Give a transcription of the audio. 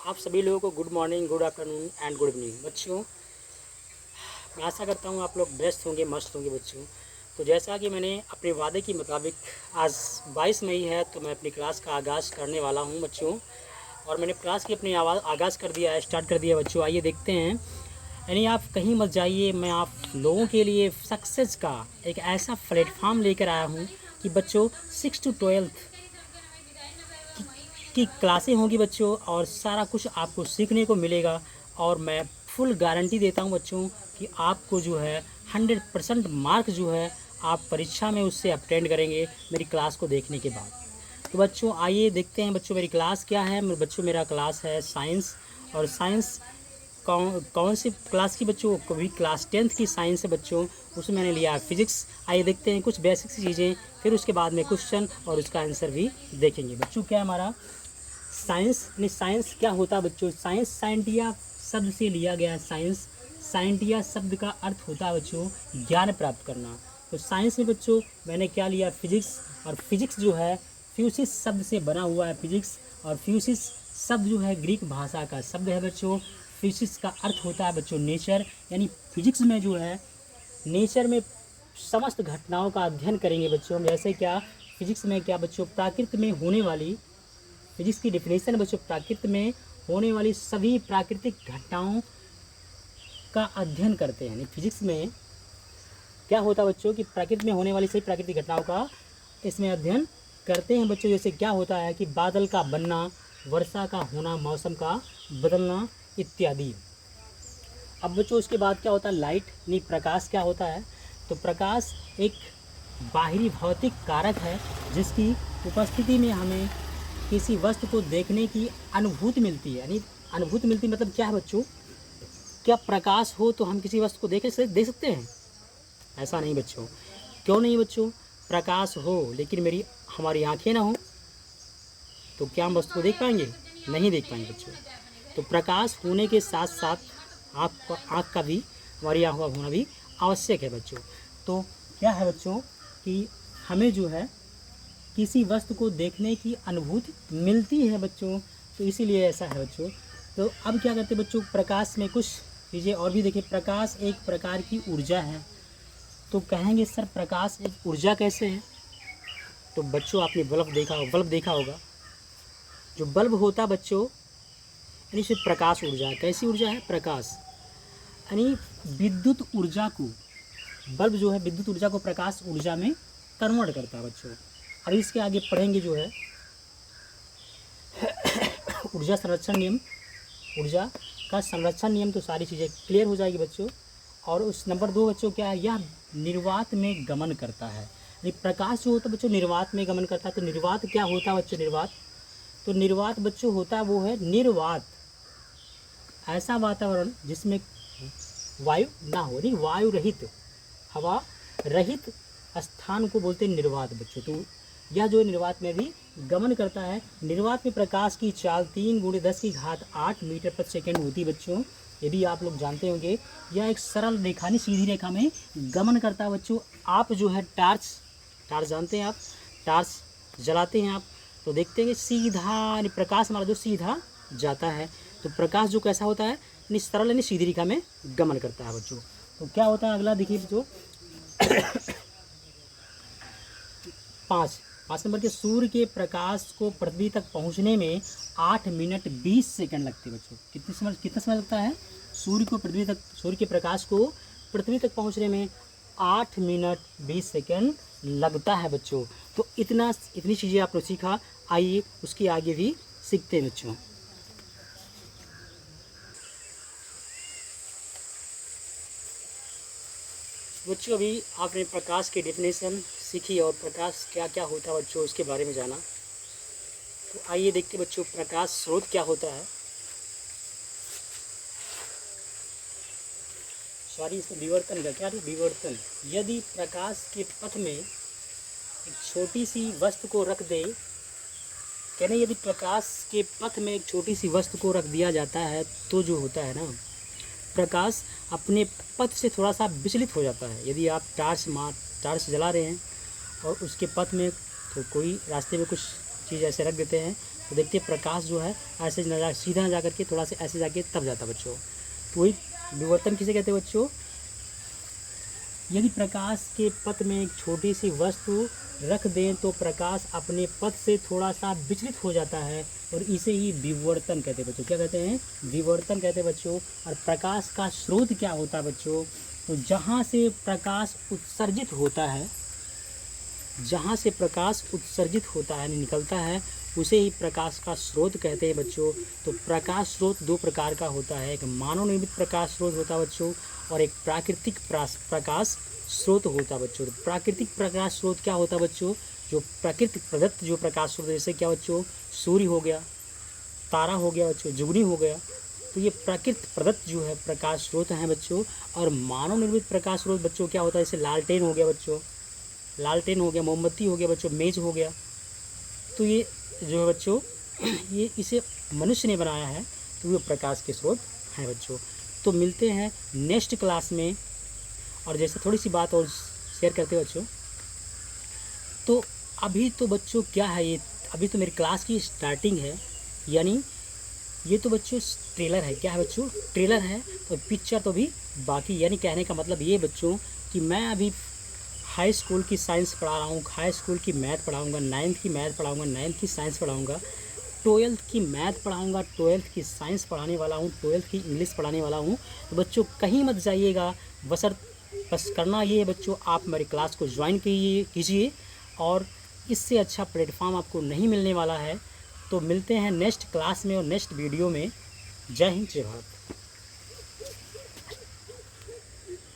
आप सभी लोगों को good morning, good afternoon and good evening बच्चों। मैं आशा करता हूँ आप लोग बेस्ट होंगे, मस्त होंगे बच्चों। तो जैसा कि मैंने अपने वादे के मुताबिक आज 22 मई है तो मैं अपनी क्लास का आगाज़ करने वाला हूँ बच्चों। और मैंने क्लास की अपनी आगाज़ कर दिया है, स्टार्ट कर दिया बच्चों। आइए देखते हैं। यानी आप कहीं मत जाइए, मैं आप लोगों के लिए सक्सेस का एक ऐसा प्लेटफॉर्म लेकर आया हूँ कि बच्चों 6 to 12 की क्लासें होंगी बच्चों, और सारा कुछ आपको सीखने को मिलेगा। और मैं फुल गारंटी देता हूं बच्चों कि आपको जो है 100% मार्क जो है आप परीक्षा में उससे अटेंड करेंगे मेरी क्लास को देखने के बाद। तो बच्चों आइए देखते हैं बच्चों मेरी क्लास क्या है। बच्चों मेरा क्लास है साइंस। और साइंस कौन सी क्लास की बच्चों? कभी क्लास 10th की साइंस है बच्चों, उसमें मैंने लिया है फिजिक्स। आइए देखते हैं कुछ बेसिक सी चीज़ें, फिर उसके बाद में क्वेश्चन और उसका आंसर भी देखेंगे बच्चों। क्या है हमारा साइंस? यानी साइंस क्या होता है बच्चों? साइंस साइंटिया शब्द से लिया गया है। साइंस साइंटिया शब्द का अर्थ होता है बच्चों ज्ञान प्राप्त करना। तो साइंस में बच्चों मैंने क्या लिया? फिजिक्स। और फिजिक्स जो है फ्यूसिस शब्द से बना हुआ है फिजिक्स। और फ्यूसिस शब्द जो है ग्रीक भाषा का शब्द है बच्चों। फिजिक्स का अर्थ होता है बच्चों नेचर। यानी फिजिक्स में जो है नेचर में समस्त घटनाओं का अध्ययन करेंगे बच्चों। जैसे क्या फिजिक्स में क्या बच्चों? प्रकृति में होने वाली, फिजिक्स की डिफिनेशन है बच्चों, प्रकृति में होने वाली सभी प्राकृतिक घटनाओं का अध्ययन करते हैं। फिजिक्स में क्या होता है बच्चों कि प्रकृति में होने वाली सभी प्राकृतिक घटनाओं का इसमें अध्ययन करते हैं बच्चों। जैसे क्या होता है कि बादल का बनना, वर्षा का होना, मौसम का बदलना इत्यादि। अब बच्चों उसके बाद क्या होता है? लाइट यानी प्रकाश क्या होता है? तो प्रकाश एक बाहरी भौतिक कारक है जिसकी उपस्थिति में हमें किसी वस्तु को देखने की अनुभूति मिलती है। यानी अनुभूति मिलती मतलब क्या है बच्चों? क्या प्रकाश हो तो हम किसी वस्तु को देख सकते हैं? ऐसा नहीं बच्चों। क्यों नहीं बच्चों? प्रकाश हो लेकिन हमारी आंखें ना हो तो क्या हम वस्तु को देख पाएंगे? नहीं देख पाएंगे बच्चों। तो प्रकाश होने के साथ साथ आँख का भी, हमारी आँखों का होना भी आवश्यक है बच्चों। तो क्या है बच्चों कि हमें जो है किसी वस्तु को देखने की अनुभूति मिलती है बच्चों, तो इसीलिए ऐसा है बच्चों। तो अब क्या करते हैं बच्चों? प्रकाश में कुछ चीज़ें और भी देखिए। प्रकाश एक प्रकार की ऊर्जा है। तो कहेंगे सर प्रकाश एक ऊर्जा कैसे है? तो बच्चों आपने बल्ब देखा होगा। जो बल्ब होता है बच्चों यानी सिर्फ प्रकाश ऊर्जा है। कैसी ऊर्जा है? प्रकाश। यानी विद्युत ऊर्जा को, बल्ब जो है विद्युत ऊर्जा को प्रकाश ऊर्जा में कन्वर्ट करता है बच्चों। अब इसके आगे पढ़ेंगे जो है ऊर्जा संरक्षण नियम, ऊर्जा का संरक्षण नियम। तो सारी चीज़ें क्लियर हो जाएगी बच्चों। और उस नंबर 2 बच्चों क्या है? यह निर्वात में गमन करता है। यानी प्रकाश जो होता है बच्चों निर्वात में गमन करता है। तो निर्वात क्या होता है बच्चों? निर्वात, तो निर्वात बच्चों होता है वो है निर्वात, ऐसा वातावरण जिसमें वायु ना हो, नहीं वायु रहित, हवा रहित स्थान को बोलते हैं निर्वात बच्चों। तो यह जो निर्वात में भी गमन करता है। निर्वात में प्रकाश की चाल 3 × 10⁸ मीटर प्रति सेकेंड होती है बच्चों। ये भी आप लोग जानते होंगे। यह एक सरल रेखा नहीं सीधी रेखा में गमन करता है बच्चों। आप जो है टार्च जानते हैं आप, टार्च जलाते हैं आप तो देखते हैं कि सीधा प्रकाश हमारा जो सीधा जाता है। तो प्रकाश जो कैसा होता है? यानी सरल यानी सीधी रेखा में गमन करता है बच्चों। तो क्या होता है अगला देखिए बच्चों 5 नंबर के सूर्य के प्रकाश को पृथ्वी तक पहुंचने में 8 मिनट 20 सेकंड लगते हैं बच्चों। कितना समय लगता है? सूर्य के प्रकाश को पृथ्वी तक पहुंचने में 8 मिनट 20 सेकंड लगता है बच्चों। तो इतनी चीज़ें आप लोग सीखा। आइए उसके आगे भी सीखते हैं बच्चों। बच्चों अभी आपने प्रकाश की डेफिनेशन सीखी और प्रकाश क्या क्या होता है बच्चों उसके बारे में जाना। तो आइए देखते हैं बच्चों प्रकाश स्रोत क्या होता है। सॉरी इसमें विवर्तन का क्या है? विवर्तन। यदि प्रकाश के पथ में एक छोटी सी वस्तु को रख दे, कहने यदि प्रकाश के पथ में एक छोटी सी वस्तु को रख दिया जाता है तो जो होता है ना, प्रकाश अपने पथ से थोड़ा सा विचलित हो जाता है। यदि आप टार्च जला रहे हैं और उसके पथ में तो कोई रास्ते में कुछ चीज़ ऐसे रख देते हैं तो देखते प्रकाश जो है ऐसे न सीधा ना जा करके थोड़ा सा ऐसे जाके तब जाता बच्चों। तो वही विवर्तन किसे कहते हैं बच्चों? यदि प्रकाश के पथ में एक छोटी सी वस्तु रख दें तो प्रकाश अपने पथ से थोड़ा सा विचलित हो जाता है और इसे ही विवर्तन कहते हैं बच्चों। क्या कहते हैं? विवर्तन कहते हैं बच्चों। और प्रकाश का स्रोत क्या होता है बच्चों? तो जहाँ से प्रकाश उत्सर्जित होता है, जहाँ से प्रकाश उत्सर्जित होता है यानी निकलता है, उसे ही प्रकाश का स्रोत कहते हैं बच्चों। तो प्रकाश स्रोत दो प्रकार का होता है, एक मानव निर्मित प्रकाश स्रोत होता है बच्चों और एक प्राकृतिक प्रकाश स्रोत होता है बच्चों। तो प्राकृतिक प्रकाश स्रोत क्या होता है बच्चों? जो प्राकृतिक प्रदत्त जो प्रकाश स्रोत, जैसे क्या बच्चों? सूर्य हो गया, तारा हो गया बच्चों, जुगनी हो गया। तो ये प्राकृतिक प्रदत्त जो है प्रकाश स्रोत हैं बच्चों। और मानव निर्मित प्रकाश स्रोत बच्चों क्या होता है? जैसे लालटेन हो गया बच्चों, लालटेन हो गया, मोमबत्ती हो गया बच्चों, मेज हो गया। तो ये जो है बच्चों ये इसे मनुष्य ने बनाया है, तो ये प्रकाश के स्रोत हैं बच्चों। तो मिलते हैं नेक्स्ट क्लास में, और जैसे थोड़ी सी बात और शेयर करते हैं बच्चों। तो अभी तो बच्चों क्या है, ये अभी तो मेरी क्लास की स्टार्टिंग है, यानी ये तो बच्चों ट्रेलर है। क्या है बच्चों? ट्रेलर है। तो पिक्चर तो भी बाकी, यानी कहने का मतलब ये बच्चों कि मैं अभी हाई स्कूल की साइंस पढ़ा रहा हूँ, हाई स्कूल की मैथ पढ़ाऊँगा, 9th की मैथ पढ़ाऊँगा, 9th की साइंस पढ़ाऊँगा, 12th की मैथ पढ़ाऊँगा, 12th की साइंस पढ़ाने वाला हूँ, 12th की इंग्लिश पढ़ाने वाला हूँ। तो बच्चों कहीं मत जाइएगा, बस करना ये है बच्चों, आप मेरी क्लास को ज्वाइन कीजिए और इससे अच्छा प्लेटफॉर्म आपको नहीं मिलने वाला है। तो मिलते हैं नेक्स्ट क्लास में और नेक्स्ट वीडियो में। जय हिंद, जय भारत।